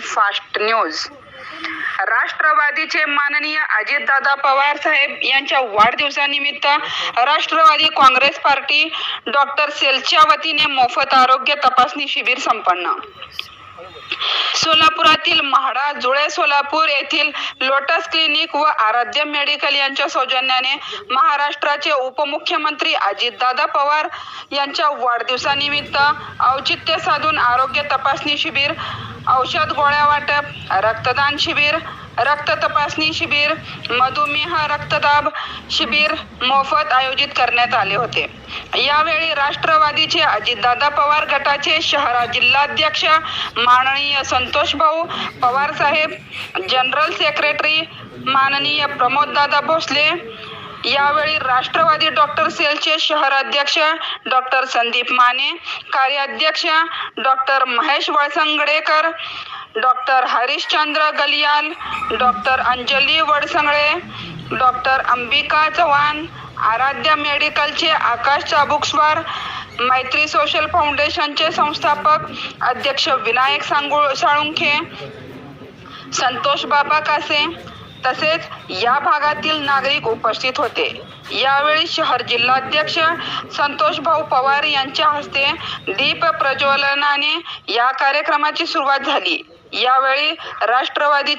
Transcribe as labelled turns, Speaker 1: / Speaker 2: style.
Speaker 1: Fast news. राष्ट्रवादीचे माननीय अजितदादा पवार साहेब यांच्या वाढदिवसानिमित्त राष्ट्रवादी काँग्रेस पार्टी डॉक्टर सेलच्या वतीने मोफत आरोग्य तपासणी शिबिर संपन्न। सोलापुरातील म्हाडा जुळे सोलापूर येथील लोटस क्लिनिक व आराध्य मेडिकल यांच्या सौजन्याने महाराष्ट्राचे उपमुख्यमंत्री अजितदादा पवार यांच्या वाढदिवसानिमित्त औचित्य साधून आरोग्य तपासणी शिबिर, औषध गोळ्या वाटप, रक्तदान शिबिर, रक्त तपासणी शिबिर, मधुमेह रक्तदाब शिबिर मोफत आयोजित करण्यात आले होते। यावेळी राष्ट्रवादीचे अजितदादा पवार गटाचे शहरा जिल्हाध्यक्ष माननीय संतोष भाऊ पवार साहेब, जनरल सेक्रेटरी माननीय प्रमोददादा भोसले, यावेळी राष्ट्रवादी डॉक्टर सेलचे शहराध्यक्ष डॉक्टर संदीप माने, कार्याध्यक्ष doctor Mahesh Walsangdekar, doctor Harishchandra Galiyal, doctor Anjali Wadsangle, doctor Ambika Chavan, Aaradhya मेडिकलचे आकाश चाबुकस्वार, मैत्री सोशल फाउंडेशनचे संस्थापक अध्यक्ष विनायक साळुंखे, संतोष बाबा कासे तसेच या भागातील नागरिक उपस्थित होते। यावेळी शहर जिल्हाध्यक्ष संतोष भाऊ पवार यांच्या हस्ते दीप प्रज्वलनाने या कार्यक्रमाची सुरुवात झाली। यावेळी राष्ट्रवादी